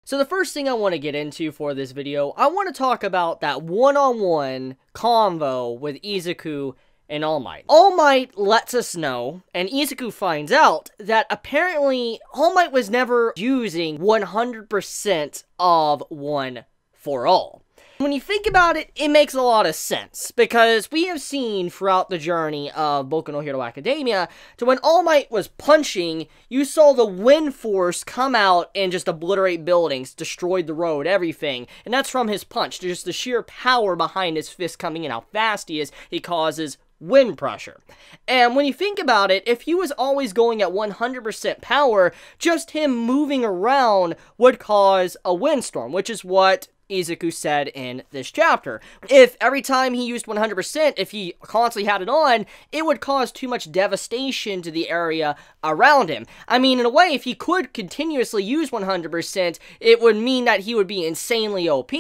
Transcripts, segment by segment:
So the first thing I want to get into for this video, I want to talk about that one-on-one convo with Izuku and All Might. All Might lets us know, and Izuku finds out, that apparently All Might was never using 100% of One for All. When you think about it, it makes a lot of sense, because we have seen throughout the journey of Boku no Hero Academia, to when All Might was punching, you saw the wind force come out and just obliterate buildings, destroyed the road, everything, and that's from his punch, just the sheer power behind his fist coming in, how fast he is, he causes wind pressure. And when you think about it, if he was always going at 100% power, just him moving around would cause a windstorm, which is what Izuku said in this chapter. If every time he used 100%, if he constantly had it on, it would cause too much devastation to the area around him. I mean, in a way, if he could continuously use 100%, it would mean that he would be insanely OP,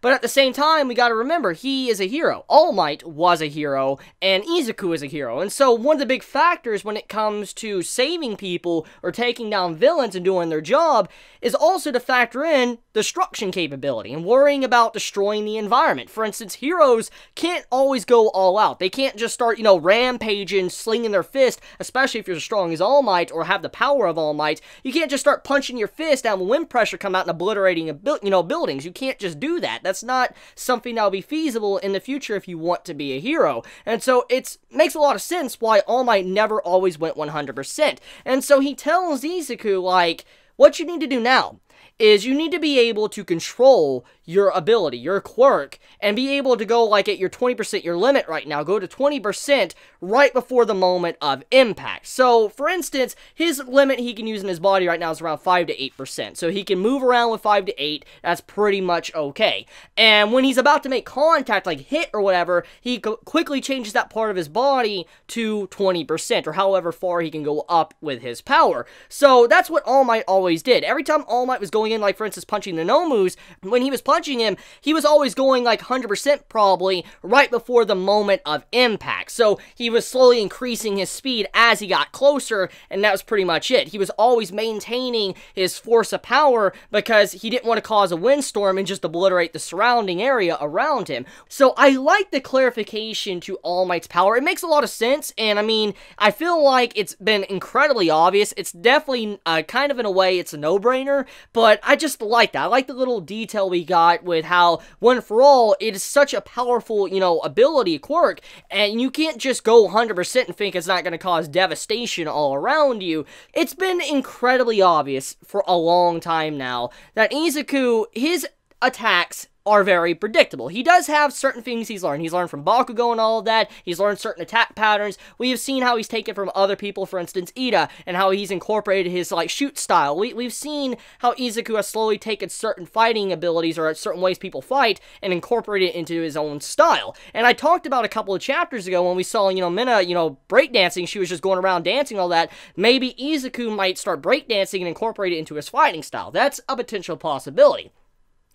but at the same time, we gotta remember, he is a hero. All Might was a hero, and Izuku is a hero, and so one of the big factors when it comes to saving people or taking down villains and doing their job is also to factor in destruction capability and worrying about destroying the environment. For instance, heroes can't always go all out. They can't just start, rampaging, slinging their fist, especially if you're as strong as All Might or have the power of All Might. You can't just start punching your fist down when wind pressure come out and obliterating buildings. You can't just do that. That's not something that will be feasible in the future if you want to be a hero. And so it makes a lot of sense why All Might never always went 100%. And so he tells Izuku, like, what you need to do now is you need to be able to control your ability, your quirk, and be able to go like at your 20%, your limit right now, go to 20% right before the moment of impact. So, for instance, his limit he can use in his body right now is around 5 to 8%. So he can move around with 5 to 8, that's pretty much okay. And when he's about to make contact, like hit or whatever, he quickly changes that part of his body to 20%, or however far he can go up with his power. So that's what All Might always did. Every time All Might was going in, like for instance punching the Nomus, when he was punching him, he was always going like 100% probably right before the moment of impact. So he was slowly increasing his speed as he got closer, and that was pretty much it. He was always maintaining his force of power because he didn't want to cause a windstorm and just obliterate the surrounding area around him. So I like the clarification to All Might's power. It makes a lot of sense, and I mean, I feel like it's been incredibly obvious. It's definitely kind of in a way it's a no-brainer, but I just like that. I like the little detail we got with how One for All, it is such a powerful, ability, quirk, and you can't just go 100% and think it's not going to cause devastation all around you. It's been incredibly obvious for a long time now that Izuku, his attacks are very predictable. He does have certain things he's learned. He's learned from Bakugo and all of that. He's learned certain attack patterns. We have seen how he's taken from other people, for instance, Ida, and how he's incorporated his, shoot style. We've seen how Izuku has slowly taken certain fighting abilities or certain ways people fight and incorporated it into his own style. And I talked about a couple of chapters ago when we saw, Mina, breakdancing. She was just going around dancing and all that. Maybe Izuku might start breakdancing and incorporate it into his fighting style. That's a potential possibility.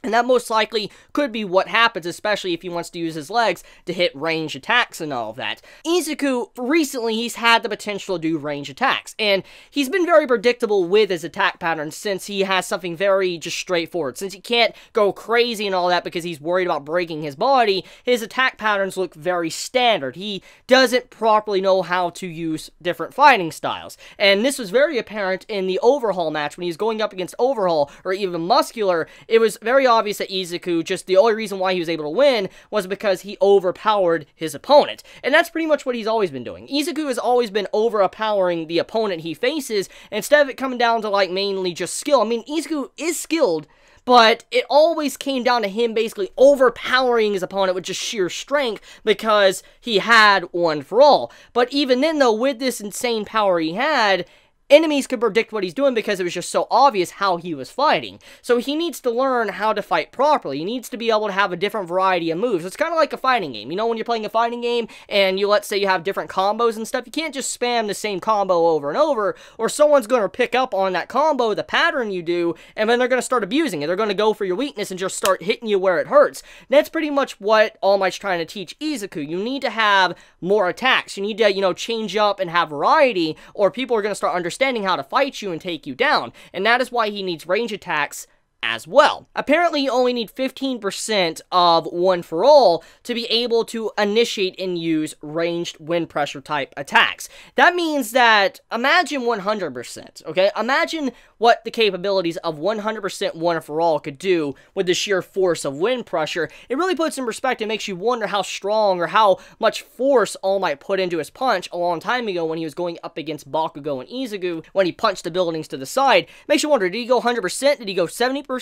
And that most likely could be what happens, especially if he wants to use his legs to hit range attacks and all of that. Izuku, recently, he's had the potential to do range attacks, and he's been very predictable with his attack patterns since he has something very just straightforward. Since he can't go crazy and all that because he's worried about breaking his body, his attack patterns look very standard. He doesn't properly know how to use different fighting styles. And this was very apparent in the Overhaul match when he was going up against Overhaul, or even Muscular. It was very obvious that Izuku, just the only reason why he was able to win was because he overpowered his opponent. And that's pretty much what he's always been doing. Izuku has always been overpowering the opponent he faces, instead of it coming down to, mainly just skill. I mean, Izuku is skilled, but it always came down to him basically overpowering his opponent with just sheer strength because he had One for All. But even then, though, with this insane power he had, enemies could predict what he's doing because it was just so obvious how he was fighting. So he needs to learn how to fight properly. He needs to be able to have a different variety of moves. It's kind of like a fighting game. When you're playing a fighting game and let's say you have different combos and stuff, you can't just spam the same combo over and over, or someone's going to pick up on that combo, the pattern you do, and then they're going to start abusing it. They're going to go for your weakness and just start hitting you where it hurts. That's pretty much what All Might's trying to teach Izuku. You need to have more attacks. You need to, change up and have variety, or people are going to start understanding understanding how to fight you and take you down, and that is why he needs range attacks as well. Apparently, you only need 15% of One for All to be able to initiate and use ranged wind pressure type attacks. That means that, imagine 100%, okay? Imagine what the capabilities of 100% One for All could do with the sheer force of wind pressure. It really puts in perspective, makes you wonder how strong or how much force All Might put into his punch a long time ago when he was going up against Bakugo and Izuku, when he punched the buildings to the side. Makes you wonder, did he go 100%? Did he go 70%?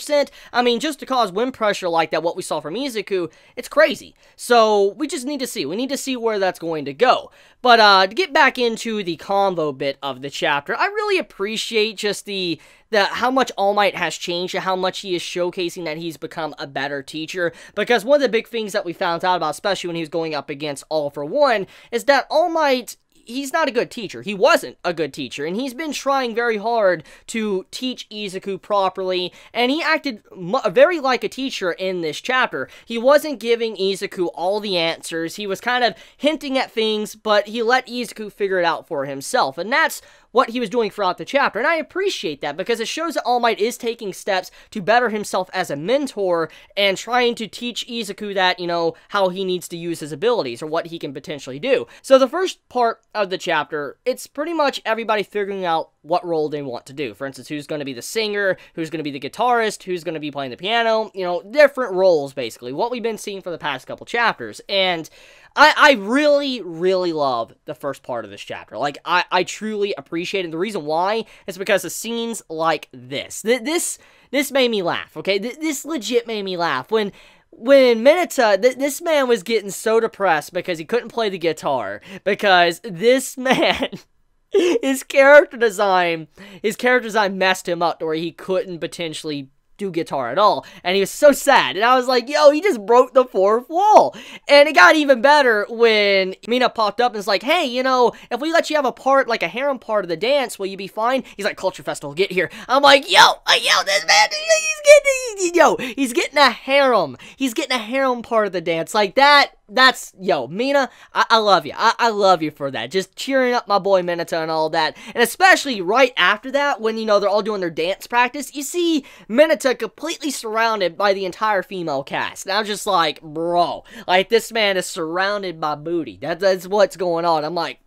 I mean, just to cause wind pressure like that, what we saw from Izuku, it's crazy. So, we just need to see. We need to see where that's going to go. But, to get back into the convo bit of the chapter, I really appreciate just the how much All Might has changed and how much he is showcasing that he's become a better teacher. Because one of the big things that we found out about, especially when he was going up against All for One, is that All Might, he's not a good teacher. He wasn't a good teacher, and he's been trying very hard to teach Izuku properly, and he acted very like a teacher in this chapter. He wasn't giving Izuku all the answers. He was kind of hinting at things, but he let Izuku figure it out for himself, and that's what he was doing throughout the chapter, and I appreciate that because it shows that All Might is taking steps to better himself as a mentor and trying to teach Izuku that, you know, how he needs to use his abilities or what he can potentially do. So the first part of the chapter, it's pretty much everybody figuring out what role they want to do. For instance, who's going to be the singer, who's going to be the guitarist, who's going to be playing the piano, you know, different roles, basically, what we've been seeing for the past couple chapters. And I really, really love the first part of this chapter. Like, I truly appreciate it. And the reason why is because of scenes like this. This made me laugh, okay? This legit made me laugh. When Mineta, this man was getting so depressed because he couldn't play the guitar. Because this man, his character design messed him up to where he couldn't potentially do guitar at all, and he was so sad, and I was like, yo, he just broke the fourth wall. And it got even better when Mina popped up and was like, hey, you know, if we let you have a part, like a harem part of the dance, will you be fine? He's like, Culture Festival, get here. I'm like, yo, this man, he's getting a harem. He's getting a harem part of the dance. Like, that's, yo, Mina, I love you. I love you for that. Just cheering up my boy Mineta and all that. And especially right after that, when, you know, they're all doing their dance practice, you see Mineta completely surrounded by the entire female cast. And I'm just like, bro, like, this man is surrounded by booty. That's what's going on. I'm like,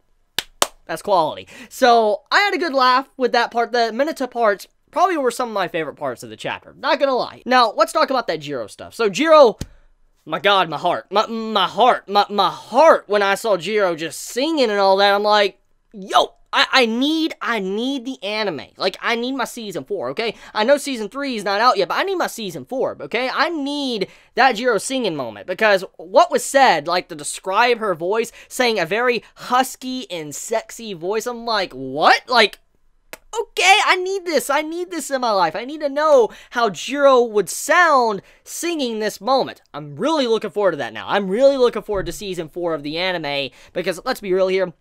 that's quality. So, I had a good laugh with that part. The Mineta parts probably were some of my favorite parts of the chapter. Not gonna lie. Now, let's talk about that Jiro stuff. So, Jiro, my God, my heart. My heart when I saw Jiro just singing and all that. I'm like, yo, I need the anime. Like, I need my season 4, okay? I know season 3 is not out yet, but I need my season 4, okay? I need that Jiro singing moment, because what was said, like, to describe her voice, saying a very husky and sexy voice, I'm like, what? Like, okay, I need this in my life. I need to know how Jiro would sound singing this moment. I'm really looking forward to that now. I'm really looking forward to season 4 of the anime, because let's be real here,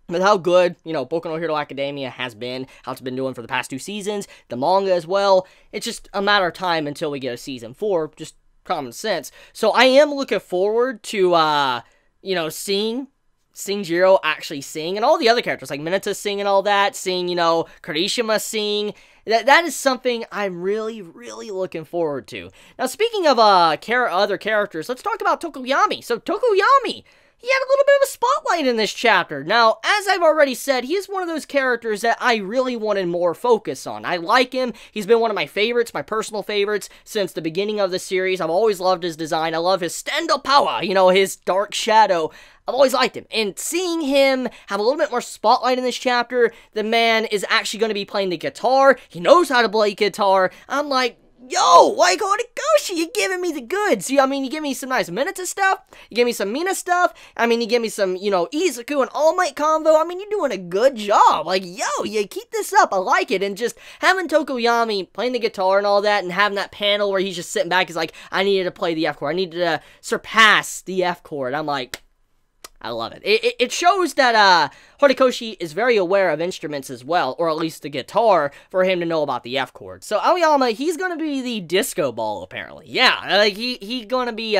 with how good, you know, Boku no Hero Academia has been, how it's been doing for the past 2 seasons, the manga as well, it's just a matter of time until we get a season 4, just common sense. So I am looking forward to, you know, seeing Jiro actually sing, and all the other characters, like Mineta sing and all that, seeing, you know, Kirishima sing. That is something I'm really, really looking forward to. Now, speaking of other characters, let's talk about Tokoyami. So, Tokoyami, he had a little bit of a spotlight in this chapter. Now, as I've already said, he is one of those characters that I really wanted more focus on. I like him. He's been one of my favorites, my personal favorites, since the beginning of the series. I've always loved his design. I love his Stendo Power, you know, his dark shadow. I've always liked him, and seeing him have a little bit more spotlight in this chapter, the man is actually going to be playing the guitar. He knows how to play guitar. I'm like, yo, like, Horikoshi, you're giving me the goods. I mean, you give me some nice Mineta stuff, you give me some Mina stuff, I mean, you give me some, you know, Izuku and All Might combo. I mean, you're doing a good job. Like, yo, you keep this up, I like it. And just having Tokoyami playing the guitar and all that, and having that panel where he's just sitting back, he's like, I needed to play the F chord, I needed to surpass the F chord. I'm like, I love it. It shows that Horikoshi is very aware of instruments as well, or at least the guitar, for him to know about the F chord. So Aoyama, he's gonna be the disco ball, apparently. Yeah, like he gonna be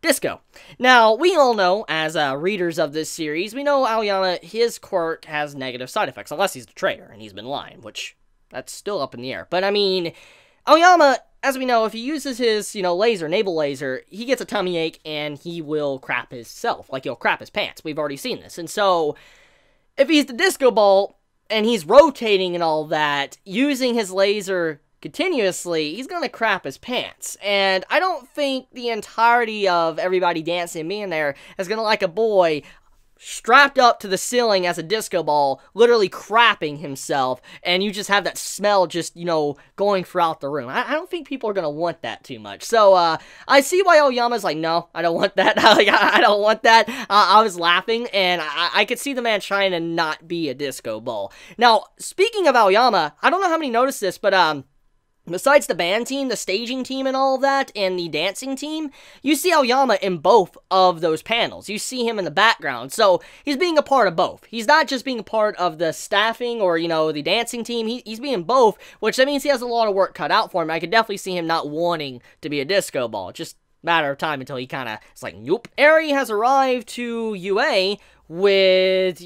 Disco. Now, we all know, as readers of this series, we know Aoyama, his quirk has negative side effects, unless he's the traitor, and he's been lying, which, that's still up in the air. But, I mean, Aoyama, as we know, if he uses his, laser, naval laser, he gets a tummy ache, and he will crap himself. Like, he'll crap his pants. We've already seen this. And so, if he's the disco ball, and he's rotating and all that, using his laser continuously, he's gonna crap his pants. And I don't think the entirety of everybody dancing and being there is gonna like a boy strapped up to the ceiling as a disco ball, literally crapping himself, and you just have that smell just, going throughout the room. I don't think people are gonna want that too much. So, I see why Aoyama's like, no, I don't want that. I don't want that. I was laughing, and I could see the man trying to not be a disco ball. Now, speaking of Aoyama, I don't know how many noticed this, but, besides the band team, the staging team and all of that, and the dancing team, you see Aoyama in both of those panels. You see him in the background, so he's being a part of both. He's not just being a part of the staffing or, the dancing team. He's being both, which that means he has a lot of work cut out for him. I could definitely see him not wanting to be a disco ball. Just a matter of time until he kind of, it's like, nope. Eri has arrived to UA with,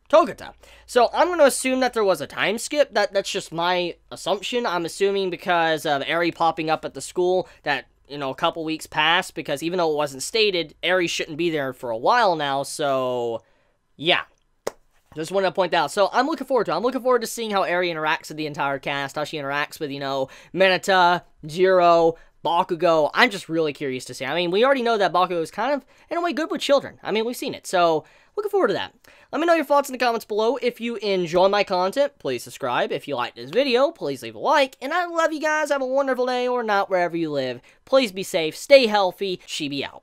Togata. So I'm going to assume that there was a time skip. That's just my assumption. I'm assuming because of Eri popping up at the school that, a couple weeks passed, because even though it wasn't stated, Eri shouldn't be there for a while now, so yeah. Just wanted to point that out. So I'm looking forward to it. I'm looking forward to seeing how Eri interacts with the entire cast, how she interacts with, Mineta, Jiro, Bakugo. I'm just really curious to see. I mean, we already know that Bakugo is kind of, in a way, good with children. I mean, we've seen it. So, looking forward to that. Let me know your thoughts in the comments below. If you enjoy my content, please subscribe. If you like this video, please leave a like. And I love you guys. Have a wonderful day or not, wherever you live. Please be safe. Stay healthy. Chibi out.